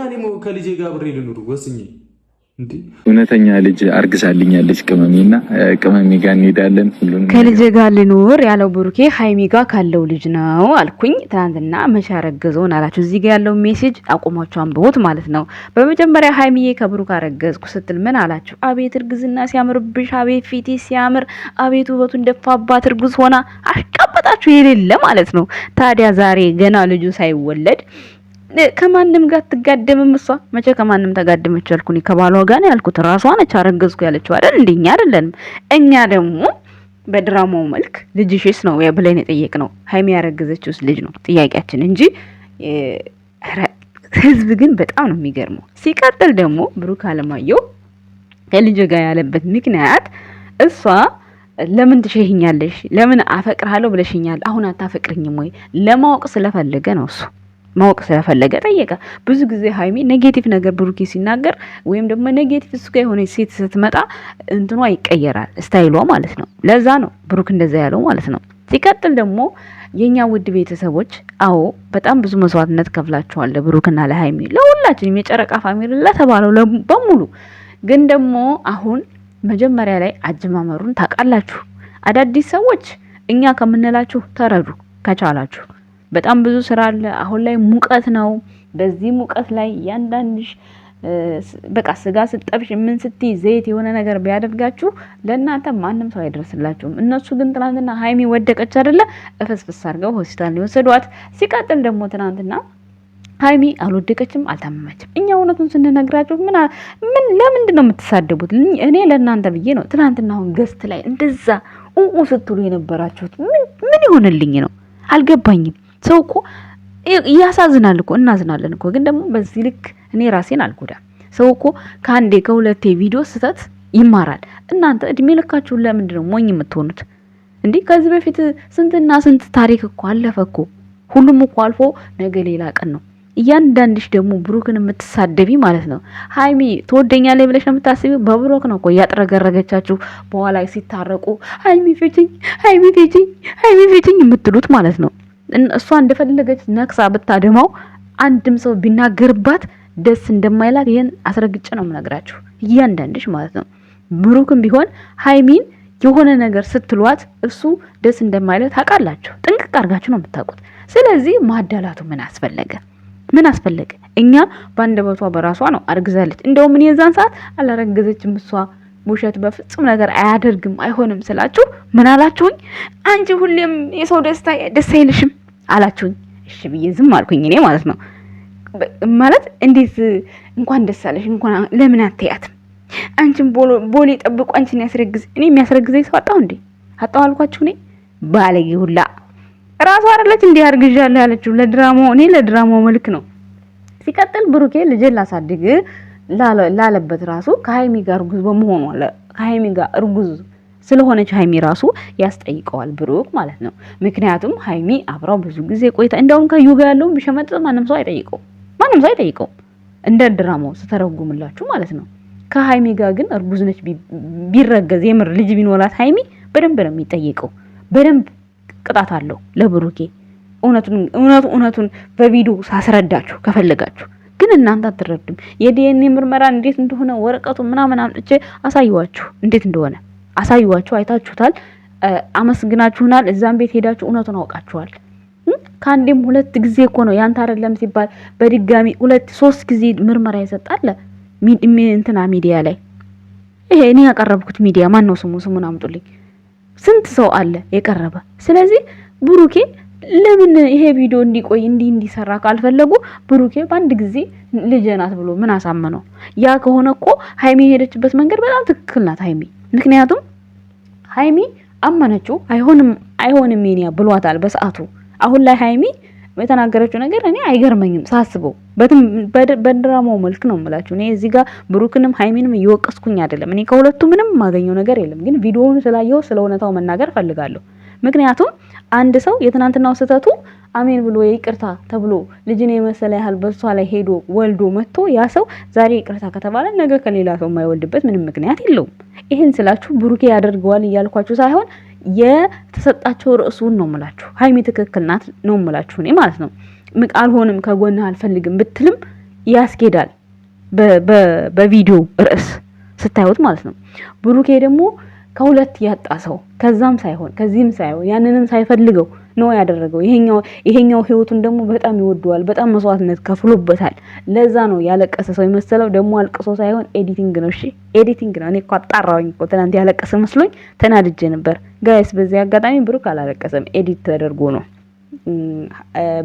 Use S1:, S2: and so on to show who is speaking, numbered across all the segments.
S1: እኔ ከልጄ ጋር ብሬ ልኑር ወስኜ
S2: እውነተኛ ልጅ አርግዛልኛለች ቅመሜና ቅመሜ ጋር እንሄዳለን። ሁሉን
S3: ከልጅ ጋር ልኑር ያለው ብሩኬ ሃይሚ ጋር ካለው ልጅ ነው አልኩኝ። ትናንትና መቼ አረገዘውን አላችሁ። እዚህ ጋር ያለው ሜሴጅ አቁማችሁ አንብቡት ማለት ነው። በመጀመሪያ ሃይሚዬ ከብሩክ አረገዝኩ ስትል ምን አላችሁ? አቤት እርግዝና ሲያምርብሽ፣ አቤት ፊቴ ሲያምር፣ አቤት ውበቱ እንደፋባት እርጉዝ ሆና አሽቃበጣችሁ የሌለ ማለት ነው። ታዲያ ዛሬ ገና ልጁ ሳይወለድ ከማንም ጋር ትጋደምም እሷ መቼ ከማንም ተጋደመች አልኩኝ። ከባሏ ጋር ነው ያልኩት። ራሷ ነች አረገዝኩ ያለችው አይደል? እንደኛ አይደለንም። እኛ ደግሞ በድራማው መልክ ልጅሽስ ነው ብለን የጠየቅነው ሃይሚ ያረገዘችውስ ልጅ ነው ጥያቄያችን እንጂ ህዝብ ግን በጣም ነው የሚገርመው። ሲቀጥል ደግሞ ብሩክ አለማየሁ ከልጅ ጋር ያለበት ምክንያት እሷ ለምን ትሸህኛለሽ፣ ለምን አፈቅርሃለሁ ብለሽኛል፣ አሁን አታፈቅርኝም ወይ ለማወቅ ስለፈለገ ነው እሱ ማወቅ ስለፈለገ ጠየቀ። ብዙ ጊዜ ሃይሚ ኔጌቲቭ ነገር ብሩኬ ሲናገር ወይም ደግሞ ኔጌቲቭ እሱ ጋር የሆነ ሴት ስትመጣ እንትኗ ይቀየራል ስታይሏ ማለት ነው። ለዛ ነው ብሩክ እንደዛ ያለው ማለት ነው። ሲቀጥል ደግሞ የኛ ውድ ቤተሰቦች አዎ በጣም ብዙ መስዋዕትነት ከፍላችኋል ለብሩክና ለሃይሚ ለሁላችንም የጨረቃ ፋሚሊ ለተባለው በሙሉ። ግን ደግሞ አሁን መጀመሪያ ላይ አጀማመሩን ታውቃላችሁ። አዳዲስ ሰዎች እኛ ከምንላችሁ ተረዱ ከቻላችሁ። በጣም ብዙ ስራ አለ። አሁን ላይ ሙቀት ነው። በዚህ ሙቀት ላይ ያንዳንድሽ በቃ ስጋ ስጠብሽ ምን ስትይ ዘይት የሆነ ነገር ቢያደርጋችሁ ለእናንተ ማንም ሰው አይደርስላችሁም። እነሱ ግን ትናንትና ሃይሚ ወደቀች አይደለ እፍስፍስ አድርገው ሆስፒታል የወሰዷት። ሲቀጥል ደግሞ ትናንትና ሃይሚ አልወደቀችም አልታመመችም። እኛ እውነቱን ስንነግራችሁ ምን ለምንድን ነው የምትሳደቡት? እኔ ለእናንተ ብዬ ነው። ትናንትና አሁን ገስት ላይ እንደዛ ስትሉ የነበራችሁት ምን ይሆንልኝ ነው አልገባኝም። ሰው እኮ ያሳዝናል እኮ እናዝናለን እኮ። ግን ደግሞ በዚህ ልክ እኔ ራሴን አልጎዳም። ሰው እኮ ከአንዴ ከሁለቴ ቪዲዮ ስህተት ይማራል። እናንተ እድሜ ልካችሁን ለምንድን ነው ሞኝ የምትሆኑት? እንዲህ ከዚህ በፊት ስንትና ስንት ታሪክ እኮ አለፈ እኮ። ሁሉም እኮ አልፎ ነገ ሌላ ቀን ነው። እያንዳንድሽ ደግሞ ብሩክን የምትሳደቢ ማለት ነው። ሃይሚ ትወደኛለች ብለሽ ነው የምታስቢው? በብሩክ ነው እኮ እያጥረገረገቻችሁ በኋላ ሲታረቁ ሃይሚ ፊችኝ፣ ሃይሚ ፊችኝ፣ ሃይሚ ፊችኝ የምትሉት ማለት ነው። እሷ እንደፈለገች ነክሳ ብታደማው አንድም ሰው ቢናገርባት ደስ እንደማይላት ይሄን አስረግጬ ነው የምነግራችሁ። እያንዳንድሽ ማለት ነው። ብሩክም ቢሆን ሃይሚን የሆነ ነገር ስትሏት እሱ ደስ እንደማይላት ታውቃላችሁ። ጥንቅቅ አድርጋችሁ ነው የምታውቁት። ስለዚህ ማዳላቱ ምን አስፈለገ? ምን አስፈለገ? እኛ ባንደበቷ በራሷ ነው አርግዛለች። እንደውም እኔ የዛን ሰዓት አላረገዘችም እሷ ውሸት በፍጹም ነገር አያደርግም አይሆንም ስላችሁ ምን አላችሁኝ? አንቺ ሁሌም የሰው ደስታ ደስ አይልሽም አላችሁኝ። እሺ ብዬ ዝም አልኩኝ እኔ ማለት ነው። ማለት እንዴት እንኳን ደስ አለሽ እንኳን ለምን አትያትም? አንቺን ቦሌ ጠብቁ አንቺን ያስረግዝ። እኔ የሚያስረግዘኝ ሰው አጣሁ እንዴ? አጣሁ አልኳችሁ እኔ ባለጌ ሁላ ራሱ አይደለች እንዴ አርግዣለሁ ያለችው ለድራማው። እኔ ለድራማው መልክ ነው። ሲቀጥል ብሩኬ ልጅን ላሳድግ ላለበት ራሱ ከሃይሚ ጋር እርጉዝ በመሆኑ ከሃይሚ ጋር እርጉዝ ስለሆነች ሃይሚ ራሱ ያስጠይቀዋል ብሩክ ማለት ነው። ምክንያቱም ሃይሚ አብራው ብዙ ጊዜ ቆይታ እንደውም ከዩጋ ያለው ቢሸመጥ ማንም ሰው አይጠይቀው እንደ ድራማው ስተረጉምላችሁ ማለት ነው። ከሃይሚ ጋር ግን እርጉዝ ነች ቢረገዝ የምር ልጅ ቢኖላት ሃይሚ በደንብ ነው የሚጠይቀው። በደንብ ቅጣት አለው ለብሩኬ። እውነቱን በቪዲዮ ሳስረዳችሁ ከፈለጋችሁ ግን እናንተ አትረዱም። የዲኤንኤ ምርመራ እንዴት እንደሆነ ወረቀቱ ምናምን አምጥቼ አሳዩዋችሁ፣ እንዴት እንደሆነ አሳዩዋችሁ። አይታችሁታል፣ አመስግናችሁናል። እዛም ቤት ሄዳችሁ እውነቱን አውቃችኋል። ከአንዴም ሁለት ጊዜ እኮ ነው ያንተ አይደለም ሲባል በድጋሚ 2-3 ጊዜ ምርመራ ይሰጣል እንትና ሚዲያ ላይ። ይሄ እኔ ያቀረብኩት ሚዲያ ማን ነው ስሙን አምጡልኝ። ስንት ሰው አለ የቀረበ። ስለዚህ ብሩኬ ለምን ይሄ ቪዲዮ እንዲቆይ እንዲሰራ ካልፈለጉ ብሩኬ በአንድ ጊዜ ልጅ ናት ብሎ ምን አሳመነው? ያ ከሆነ እኮ ሃይሚ የሄደችበት መንገድ በጣም ትክክል ናት ሃይሚ። ምክንያቱም ሃይሚ አመነችው። አይሆንም የኔ ብሏታል በሰዓቱ። አሁን ላይ ሃይሚ የተናገረችው ነገር እኔ አይገርመኝም ሳስበው። በድራማው መልክ ነው የምላችሁ። እኔ እዚህ ጋር ብሩክንም ሃይሚንም እየወቀስኩኝ አይደለም። እኔ ከሁለቱ ምንም የማገኘው ነገር የለም። ግን ቪዲዮውን ስላየው ስለ እውነታው መናገር ፈልጋለሁ። ምክንያቱም አንድ ሰው የትናንትናው ስህተቱ አሜን ብሎ ይቅርታ ተብሎ ልጅን የመሰለ ያህል በሷ ላይ ሄዶ ወልዶ መጥቶ ያ ሰው ዛሬ ይቅርታ ከተባለ ነገ ከሌላ ሰው የማይወልድበት ምንም ምክንያት የለውም። ይሄን ስላችሁ ብሩኬ ያደርገዋል እያልኳችሁ ሳይሆን የተሰጣቸው ርዕሱን ነው የምላችሁ። ሃይሚ ትክክል ናት ነው የምላችሁ እኔ ማለት ነው። አልሆንም ከጎንህ አልፈልግም ብትልም ያስኬዳል በቪዲዮ ርዕስ ስታዩት ማለት ነው። ብሩኬ ደግሞ ከሁለት ያጣ ሰው ከዛም ሳይሆን ከዚህም ሳይሆን ያንንም ሳይፈልገው ነው ያደረገው። ይሄኛው ህይወቱን ደግሞ በጣም ይወደዋል። በጣም መስዋዕትነት ከፍሎበታል። ለዛ ነው ያለቀሰ ሰው የመሰለው። ደግሞ አልቅሶ ሳይሆን ኤዲቲንግ ነው። እሺ ኤዲቲንግ ነው። እኔ እኮ አጣራውኝ እኮ ትናንት ያለቀሰ መስሎኝ ተናድጄ ነበር ጋይስ። በዚህ አጋጣሚ ብሩክ አላለቀሰም፣ ኤዲት ተደርጎ ነው።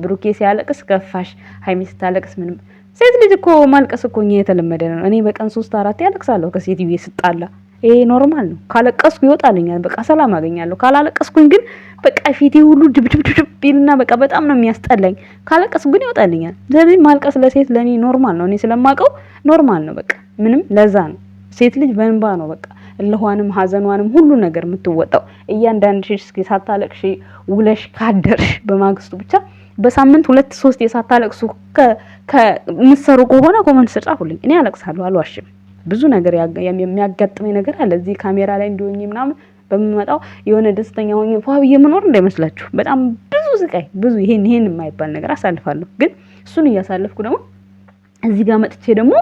S3: ብሩኬ ሲያለቅስ ከፋሽ፣ ሀይሚ ስታለቅስ ምንም። ሴት ልጅ እኮ ማልቀስ እኮ እኛ የተለመደ ነው። እኔ በቀን 3-4 ያለቅሳለሁ ከሴትዬ ስጣላ። ይሄ ኖርማል ነው። ካለቀስኩ ይወጣልኛል፣ በቃ ሰላም አገኛለሁ። ካላለቀስኩኝ ግን በቃ ፊቴ ሁሉ ድብድብድብ ቢልና በቃ በጣም ነው የሚያስጠላኝ። ካለቀስኩ ግን ይወጣልኛል። ስለዚህ ማልቀስ ለሴት ለኔ ኖርማል ነው። እኔ ስለማውቀው ኖርማል ነው። በቃ ምንም ለዛ ነው ሴት ልጅ በእንባ ነው በቃ እልኋንም ሀዘኗንም ሁሉ ነገር የምትወጣው። እያንዳንድሽ እስኪ ሳታለቅሽ ውለሽ ካደርሽ በማግስቱ ብቻ በሳምንት 2-3 የሳታለቅሱ ከምትሰሩ ከሆነ ኮመንት ጻፉልኝ። እኔ አለቅሳለሁ፣ አልዋሽም። ብዙ ነገር የሚያጋጥመኝ ነገር አለ። እዚህ ካሜራ ላይ እንዲሆኝ ምናምን በሚመጣው የሆነ ደስተኛ ሆኜ ፏብዬ መኖር እንዳይመስላችሁ። በጣም ብዙ ስቃይ፣ ብዙ ይሄን የማይባል ነገር አሳልፋለሁ። ግን እሱን እያሳለፍኩ ደግሞ እዚህ ጋር መጥቼ ደግሞ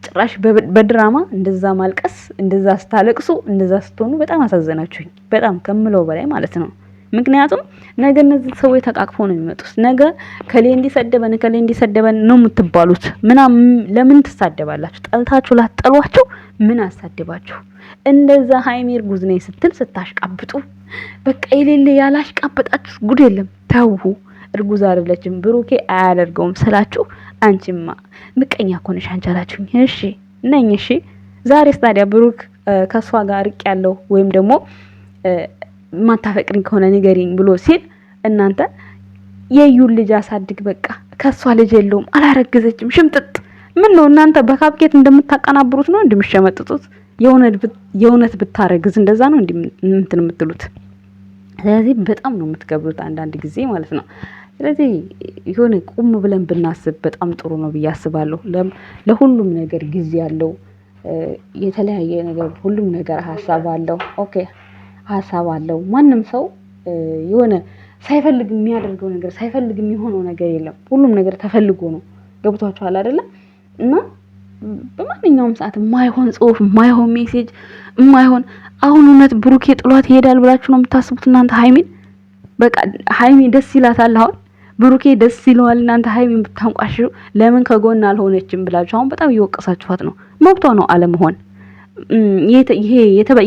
S3: ጭራሽ በድራማ እንደዛ ማልቀስ፣ እንደዛ ስታለቅሱ፣ እንደዛ ስትሆኑ በጣም አሳዘናችሁኝ። በጣም ከምለው በላይ ማለት ነው። ምክንያቱም ነገ እነዚህ ሰዎች ተቃቅፈው ነው የሚመጡት። ነገ ከሌ እንዲሰደበን ነው የምትባሉት። ለምን ትሳደባላችሁ? ጠልታችሁ ላጠሏቸው ምን አሳደባችሁ? እንደዛ ሀይሚ እርጉዝ ነኝ ስትል ስታሽቃብጡ በቃ የሌለ ያላሽቃበጣችሁ ጉድ የለም። ተው፣ እርጉዝ አይደለችም ብሩኬ አያደርገውም ስላችሁ አንቺማ ምቀኛ እኮ ነሽ አንቺ አላችሁኝ። እሺ ነኝ። እሺ ዛሬስ ታዲያ ብሩክ ከሷ ጋር ርቅ ያለው ወይም ደግሞ ማታፈቅሪኝ ከሆነ ንገሪኝ ብሎ ሲል እናንተ የዩን ልጅ አሳድግ በቃ ከሷ ልጅ የለውም አላረገዘችም ሽምጥጥ። ምን ነው እናንተ በካፕኬት እንደምታቀናብሩት ነው እንደምትሸመጥጡት? የእውነት ብታረግዝ እንደዛ ነው እንትን የምትሉት? ስለዚህ በጣም ነው የምትገብሩት አንዳንድ ጊዜ ማለት ነው። ስለዚህ የሆነ ቁም ብለን ብናስብ በጣም ጥሩ ነው ብዬ አስባለሁ። ለሁሉም ነገር ጊዜ አለው። የተለያየ ነገር ሁሉም ነገር ሀሳብ አለው። ኦኬ ሀሳብ አለው። ማንም ሰው የሆነ ሳይፈልግ የሚያደርገው ነገር ሳይፈልግ የሚሆነው ነገር የለም። ሁሉም ነገር ተፈልጎ ነው። ገብቷችኋል አይደለ? እና በማንኛውም ሰዓት የማይሆን ጽሁፍ፣ የማይሆን ሜሴጅ፣ የማይሆን አሁን እውነት ብሩኬ ጥሏት ይሄዳል ብላችሁ ነው የምታስቡት እናንተ? ሀይሚን በቃ ሀይሚ ደስ ይላታል። አሁን ብሩኬ ደስ ይለዋል። እናንተ ሀይሚን ብታንቋሽሩ ለምን ከጎን አልሆነችም ብላችሁ አሁን በጣም እየወቀሳችኋት ነው። መብቷ ነው አለመሆን። ይሄ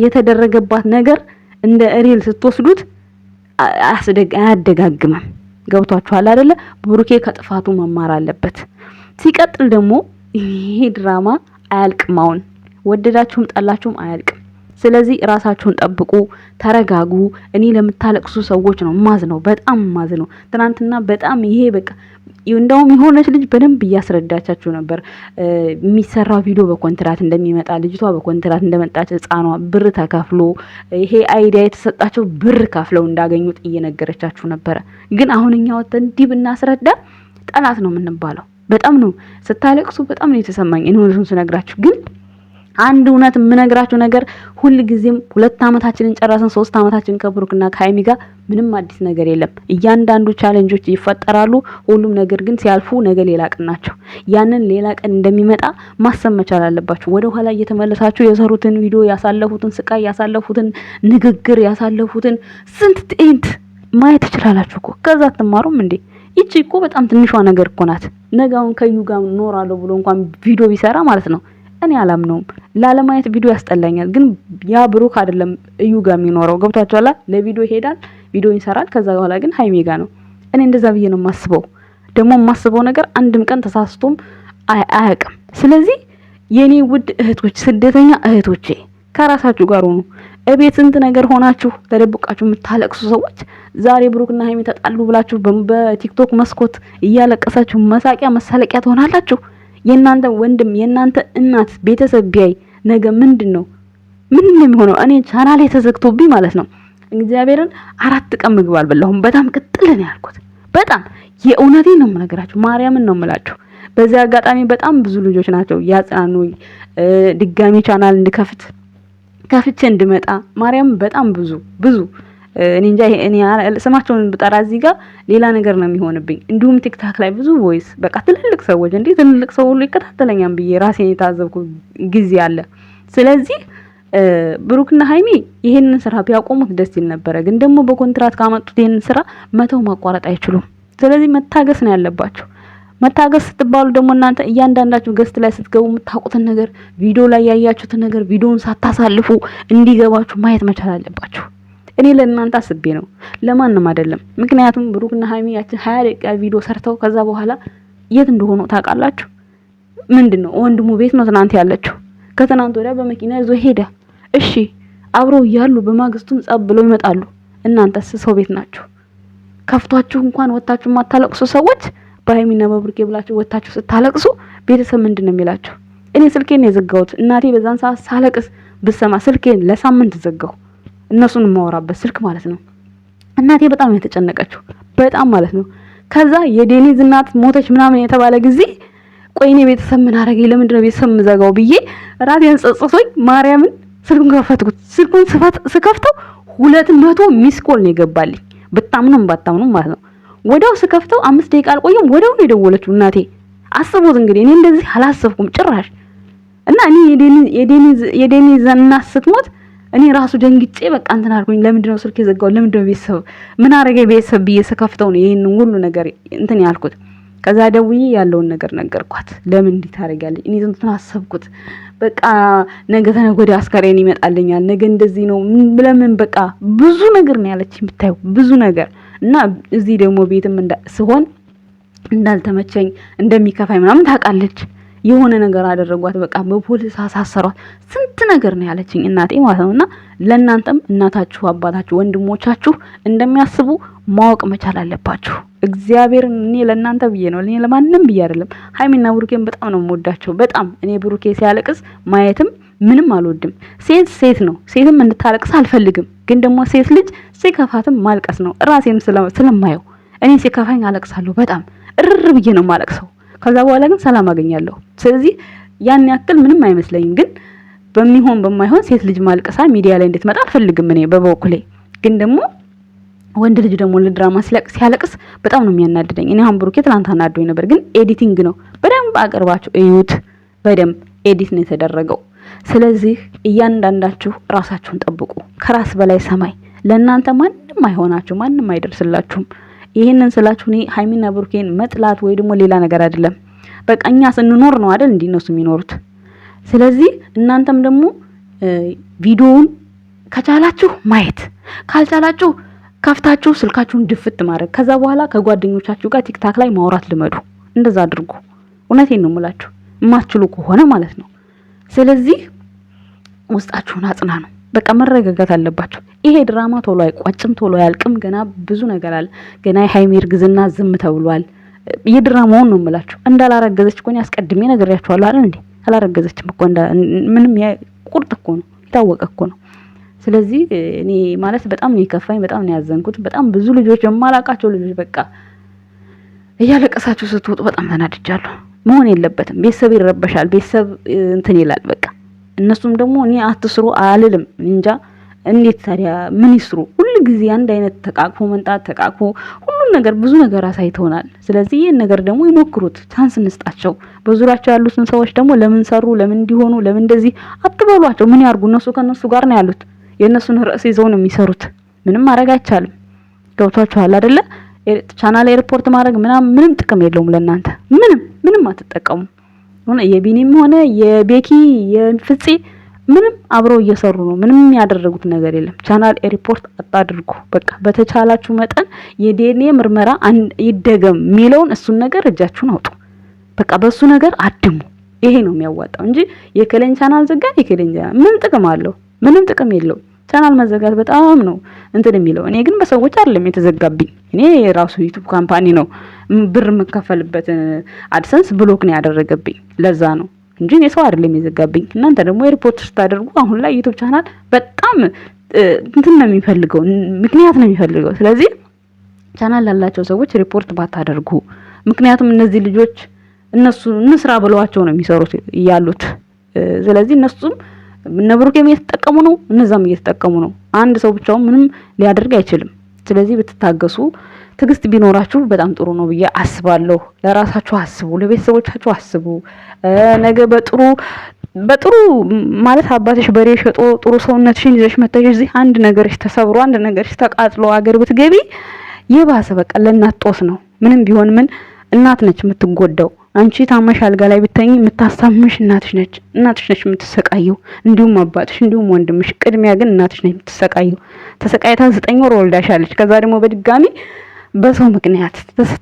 S3: የተደረገባት ነገር እንደ ሪል ስትወስዱት አያደጋግምም። ገብቷችኋል አይደለ? ብሩኬ ከጥፋቱ መማር አለበት። ሲቀጥል ደግሞ ይሄ ድራማ አያልቅም። አሁን ወደዳችሁም ጠላችሁም አያልቅም። ስለዚህ ራሳችሁን ጠብቁ፣ ተረጋጉ። እኔ ለምታለቅሱ ሰዎች ነው ማዝነው፣ በጣም ማዝነው። ትናንትና በጣም ይሄ በቃ እንደውም የሆነች ልጅ በደንብ እያስረዳቻችሁ ነበር። የሚሰራው ቪዲዮ በኮንትራት እንደሚመጣ፣ ልጅቷ በኮንትራት እንደመጣች፣ ህፃኗ ብር ተከፍሎ ይሄ አይዲያ የተሰጣቸው ብር ከፍለው እንዳገኙት እየነገረቻችሁ ነበረ። ግን አሁን እኛ ወጥተን እንዲህ ብናስረዳ ጠላት ነው የምንባለው። በጣም ነው ስታለቅሱ፣ በጣም ነው የተሰማኝ እኔ እውነቱን ስነግራችሁ። ግን አንድ እውነት የምነግራችሁ ነገር ሁል ጊዜም 2 አመታችንን ጨረሰን 3 አመታችንን ከብሩክና ከሀይሚ ጋር ምንም አዲስ ነገር የለም። እያንዳንዱ ቻሌንጆች ይፈጠራሉ። ሁሉም ነገር ግን ሲያልፉ ነገ ሌላ ቀን ናቸው። ያንን ሌላ ቀን እንደሚመጣ ማሰብ መቻል አለባችሁ። ወደ ኋላ እየተመለሳችሁ የሰሩትን ቪዲዮ፣ ያሳለፉትን ስቃይ፣ ያሳለፉትን ንግግር፣ ያሳለፉትን ስንት ትዕይንት ማየት ትችላላችሁ እኮ። ከዛ አትማሩም እንዴ? ይቺ እኮ በጣም ትንሿ ነገር እኮ ናት። ነገውን ከዩ ጋር ኖራለሁ ብሎ እንኳን ቪዲዮ ቢሰራ ማለት ነው እኔ አላምነውም። ላለማየት ቪዲዮ ያስጠላኛል። ግን ያ ብሩክ አይደለም እዩ ጋር የሚኖረው። ገብታችኋል? ለቪዲዮ ይሄዳል፣ ቪዲዮ ይሰራል። ከዛ በኋላ ግን ሃይሚ ጋር ነው። እኔ እንደዛ ብዬ ነው የማስበው። ደግሞ የማስበው ነገር አንድም ቀን ተሳስቶም አያውቅም። ስለዚህ የኔ ውድ እህቶች፣ ስደተኛ እህቶቼ ከራሳችሁ ጋር ሆኑ። እቤት ስንት ነገር ሆናችሁ ተደብቃችሁ የምታለቅሱ ሰዎች ዛሬ ብሩክና ሃይሚ ተጣሉ ብላችሁ በቲክቶክ መስኮት እያለቀሳችሁ መሳቂያ መሳለቂያ ትሆናላችሁ። የእናንተ ወንድም የእናንተ እናት ቤተሰብ ቢያይ ነገ ምንድን ነው የሚሆነው? እኔ ቻናሌ ተዘግቶብኝ ማለት ነው እግዚአብሔርን 4 ቀን ምግብ አልበላሁም። በጣም ቅጥል ነው ያልኩት። በጣም የእውነቴን ነው የምነግራችሁ፣ ማርያምን ነው የምላችሁ። በዚህ አጋጣሚ በጣም ብዙ ልጆች ናቸው ያጽናኑኝ፣ ድጋሚ ቻናል እንድከፍቼ እንድመጣ ማርያም በጣም ብዙ እኔ እንጃ እኔ ስማቸውን ብጠራ እዚህ ጋር ሌላ ነገር ነው የሚሆንብኝ። እንዲሁም ቲክታክ ላይ ብዙ ቮይስ በቃ ትልልቅ ሰዎች እንዴ ትልልቅ ሰው ሁሉ ይከታተለኛል ብዬ ራሴን የታዘብኩ ጊዜ አለ። ስለዚህ ብሩክና ሃይሚ ይሄንን ስራ ቢያቆሙት ደስ ይል ነበረ። ግን ደግሞ በኮንትራት ካመጡት ይሄንን ስራ መተው ማቋረጥ አይችሉም። ስለዚህ መታገስ ነው ያለባቸው። መታገስ ስትባሉ ደግሞ እናንተ እያንዳንዳችሁ ገስት ላይ ስትገቡ የምታውቁትን ነገር ቪዲዮ ላይ ያያችሁትን ነገር ቪዲዮውን ሳታሳልፉ እንዲገባችሁ ማየት መቻል አለባችሁ። እኔ ለእናንተ አስቤ ነው ለማንም አይደለም። ምክንያቱም ብሩክና ሃይሚ ያችን 20 ደቂቃ ቪዲዮ ሰርተው ከዛ በኋላ የት እንደሆኑ ታውቃላችሁ? ምንድነው ወንድሙ ቤት ነው ትናንት ያለችው። ከትናንት ወዲያ በመኪና ይዞ ሄደ። እሺ አብረው እያሉ በማግስቱም ጸብ ብለው ይመጣሉ። እናንተስ ሰው ቤት ናችሁ። ከፍቷችሁ እንኳን ወጣችሁ ማታለቅሱ ሰዎች በሃይሚና በብሩክ ብላችሁ ወጣችሁ ስታለቅሱ ቤተሰብ ምንድነው የሚላችሁ? እኔ ስልኬን የዘጋሁት እናቴ በዛን ሰዓት ሳለቅስ ብሰማ ስልኬን ለሳምንት ዘጋው። እነሱን ማወራበት ስልክ ማለት ነው። እናቴ በጣም የተጨነቀችው በጣም ማለት ነው። ከዛ የዴኒዝ እናት ሞተች ምናምን የተባለ ጊዜ ቆይ እኔ ቤተሰብ ምን አረገኝ ለምንድነው ቤተሰብ ምዘጋው ብዬ ራሴን ጸጽቶኝ ማርያምን ስልኩን ከፈትኩት። ስልኩን ስከፍተው 200 ሚስ ኮል ነው የገባልኝ። በጣምንም ባጣምንም ማለት ነው። ወዲያው ስከፍተው 5 ደቂቃ አልቆየም ወዲያው ነው የደወለችው እናቴ። አስቡት እንግዲህ እኔ እንደዚህ አላሰብኩም ጭራሽ። እና እኔ የዴኒዝ እናት ስትሞት እኔ ራሱ ደንግጬ በቃ እንትን አልኩኝ። ለምንድነው ስልክ የዘጋው? ለምንድነው ቤተሰብ ምን አረገ ቤተሰብ ብዬ ስከፍተው ነው ይሄን ሁሉ ነገር እንትን ያልኩት። ከዛ ደውዬ ያለውን ነገር ነገርኳት። ለምን እንዲህ ታረጋለች? እኔ እንትን አሰብኩት። በቃ ነገ ተነገ ወዲያ አስከሬን ይመጣልኛል፣ ነገ እንደዚህ ነው ለምን በቃ ብዙ ነገር ነው ያለች የምታዩ ብዙ ነገር። እና እዚህ ደግሞ ቤትም ስሆን እንዳልተመቸኝ እንደሚከፋኝ ምናምን ታውቃለች። የሆነ ነገር አደረጓት፣ በቃ በፖሊስ አሳሰሯት። ስንት ነገር ነው ያለችኝ እናቴ ማለት ነውና ለእናንተም እናታችሁ፣ አባታችሁ፣ ወንድሞቻችሁ እንደሚያስቡ ማወቅ መቻል አለባችሁ። እግዚአብሔርን እኔ ለእናንተ ብዬ ነው፣ እኔ ለማንም ብዬ አይደለም። ሃይሚና ብሩኬን በጣም ነው የምወዳቸው በጣም። እኔ ብሩኬ ሲያለቅስ ማየትም ምንም አልወድም። ሴት ነው፣ ሴትም እንድታለቅስ አልፈልግም። ግን ደግሞ ሴት ልጅ ሲከፋትም ማልቀስ ነው። ራሴም ስለማየው እኔ ሲከፋኝ አለቅሳለሁ በጣም እርር ብዬ ነው ማለቅሰው። ከዛ በኋላ ግን ሰላም አገኛለሁ። ስለዚህ ያን ያክል ምንም አይመስለኝም። ግን በሚሆን በማይሆን ሴት ልጅ ማልቀሳ ሚዲያ ላይ እንድትመጣ አልፈልግም እኔ በበኩሌ። ግን ደግሞ ወንድ ልጅ ደግሞ ለድራማ ሲያለቅስ በጣም ነው የሚያናድደኝ። እኔ አሁን ብሩኬ ትናንት አናዶኝ ነበር፣ ግን ኤዲቲንግ ነው። በደንብ አቅርባችሁ እዩት። በደንብ ኤዲት ነው የተደረገው። ስለዚህ እያንዳንዳችሁ ራሳችሁን ጠብቁ። ከራስ በላይ ሰማይ። ለእናንተ ማንም አይሆናችሁ፣ ማንም አይደርስላችሁም። ይሄንን ስላችሁ እኔ ሃይሚና ብሩኬን መጥላት ወይ ደግሞ ሌላ ነገር አይደለም። በቃ እኛ ስንኖር ነው አይደል እንዴ እነሱ የሚኖሩት። ስለዚህ እናንተም ደግሞ ቪዲዮውን ከቻላችሁ ማየት፣ ካልቻላችሁ ከፍታችሁ ስልካችሁን ድፍት ማድረግ። ከዛ በኋላ ከጓደኞቻችሁ ጋር ቲክታክ ላይ ማውራት ልመዱ። እንደዛ አድርጉ። እውነቴን ነው የምላችሁ፣ የማትችሉ ከሆነ ማለት ነው። ስለዚህ ውስጣችሁን አጽናኑ። በቃ መረጋጋት አለባችሁ። ይሄ ድራማ ቶሎ አይቋጭም፣ ቶሎ አያልቅም። ገና ብዙ ነገር አለ። ገና የሃይሚ እርግዝና ዝም ተብሏል። የድራማውን ነው የምላችሁ። እንዳላረገዘች እኮ አስቀድሜ ነግሬያችኋለሁ አይደል እንዴ? አላረገዘችም እኮ ምንም ቁርጥ እኮ ነው፣ የታወቀ እኮ ነው። ስለዚህ እኔ ማለት በጣም ነው የከፋኝ፣ በጣም ነው ያዘንኩት። በጣም ብዙ ልጆች የማላውቃቸው ልጆች በቃ እያለቀሳችሁ ስትወጡ በጣም ተናድጃለሁ። መሆን የለበትም። ቤተሰብ ይረበሻል፣ ቤተሰብ እንትን ይላል በቃ። እነሱም ደግሞ እኔ አትስሩ አልልም እንጃ እንዴት ታዲያ ምን ይስሩ? ሁሉ ጊዜ አንድ አይነት ተቃቅፎ መንጣት፣ ተቃቅፎ ሁሉን ነገር ብዙ ነገር አሳይተውናል። ስለዚህ ይሄን ነገር ደግሞ ይሞክሩት፣ ቻንስ እንስጣቸው። በዙሪያቸው ያሉትን ሰዎች ደግሞ ለምን ሰሩ፣ ለምን እንዲሆኑ፣ ለምን እንደዚህ አትበሏቸው። ምን ያርጉ? እነሱ ከነሱ ጋር ነው ያሉት። የእነሱን ርዕስ ይዘው ነው የሚሰሩት። ምንም ማድረግ አይቻልም። ገብቷችኋል አይደለ? ቻናል ሪፖርት ማድረግ ምንም ጥቅም የለውም ለእናንተ። ምንም አትጠቀሙ። የቢኒም ሆነ የቤኪ የፍፄ ምንም አብረው እየሰሩ ነው። ምንም ያደረጉት ነገር የለም። ቻናል ሪፖርት አታድርጉ። በቃ በተቻላችሁ መጠን የዲኤንኤ ምርመራ ይደገም የሚለውን እሱን ነገር እጃችሁን አውጡ። በቃ በሱ ነገር አድሙ። ይሄ ነው የሚያዋጣው እንጂ የከለኝ ቻናል ዘጋን የከለኝ ምን ጥቅም አለው? ምንም ጥቅም የለውም። ቻናል መዘጋት በጣም ነው እንትን የሚለው። እኔ ግን በሰዎች አይደለም የተዘጋብኝ። እኔ የራሱ ዩቲዩብ ካምፓኒ ነው ብር የምከፈልበት አድሰንስ ብሎክ ነው ያደረገብኝ። ለዛ ነው እንጂ እኔ ሰው አይደለም የዘጋብኝ። እናንተ ደግሞ ሪፖርት ስታደርጉ አሁን ላይ ዩቲዩብ ቻናል በጣም እንትን ነው የሚፈልገው፣ ምክንያት ነው የሚፈልገው። ስለዚህ ቻናል ላላቸው ሰዎች ሪፖርት ባታደርጉ። ምክንያቱም እነዚህ ልጆች እነሱ እንስራ ብለዋቸው ነው የሚሰሩት ያሉት። ስለዚህ እነሱም እነ ብሩኬም እየተጠቀሙ ነው፣ እነዛም እየተጠቀሙ ነው። አንድ ሰው ብቻውን ምንም ሊያደርግ አይችልም። ስለዚህ ብትታገሱ ትግስት ቢኖራችሁ በጣም ጥሩ ነው ብዬ አስባለሁ። ለራሳችሁ አስቡ፣ ለቤተሰቦቻችሁ አስቡ። ነገ በጥሩ ማለት አባትሽ በሬ ሸጦ ጥሩ ሰውነትሽን ይዘሽ መተሽ እዚህ አንድ ነገርሽ ተሰብሮ አንድ ነገርሽ ተቃጥሎ አገር ብትገቢ የባሰ በቃ ለእናት ጦስ ነው። ምንም ቢሆን ምን እናት ነች የምትጎዳው። አንቺ ታመሽ አልጋ ላይ ብትተኝ የምታሳምሽ እናትሽ ነች የምትሰቃየው። እንዲሁም አባትሽ እንዲሁም ወንድምሽ፣ ቅድሚያ ግን እናትሽ ነች የምትሰቃየው። ተሰቃይታ 9 ወር ወልዳሻለች። ከዛ ደግሞ በድጋሚ በሰው ምክንያት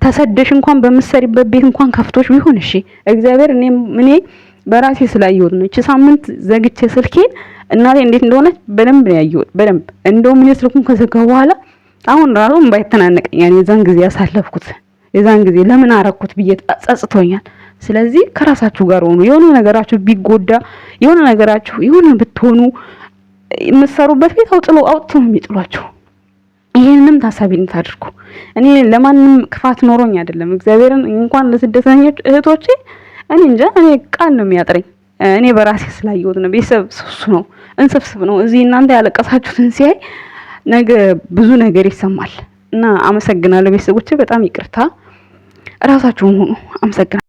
S3: ተሰደሽ እንኳን በምትሰሪበት ቤት እንኳን ከፍቶሽ ቢሆን እሺ፣ እግዚአብሔር እኔ በራሴ ስላየሁት ነው። እቺ ሳምንት ዘግቼ ስልኬን እናቴ እንዴት እንደሆነች በደንብ ነው ያየሁት። በደንብ እንደውም እኔ ስልኩን ከዘጋሁ በኋላ አሁን ራሱ ባይተናነቀኝ የዛን ጊዜ ያሳለፍኩት የዛን ጊዜ ለምን አረኩት ብዬ ጸጽቶኛል። ስለዚህ ከራሳችሁ ጋር ሆኑ። የሆነ ነገራችሁ ቢጎዳ የሆነ ነገራችሁ የሆነ ብትሆኑ የምትሰሩበት ቤት አውጥተው ነው የሚጥሏችሁ። ይሄንንም ታሳቢነት አድርጉ። እኔ ለማንም ክፋት ኖሮኝ አይደለም። እግዚአብሔርን እንኳን ለስደተኞች እህቶቼ እኔ እንጃ እኔ ቃል ነው የሚያጥረኝ። እኔ በራሴ ስላየሁት ነው። ቤተሰብ ሱሱ ነው፣ እንስፍስፍ ነው። እዚህ እናንተ ያለቀሳችሁትን ሲያይ ነገ ብዙ ነገር ይሰማል። እና አመሰግናለሁ ቤተሰቦቼ። በጣም ይቅርታ። ራሳችሁን ሁኑ። አመሰግናለሁ።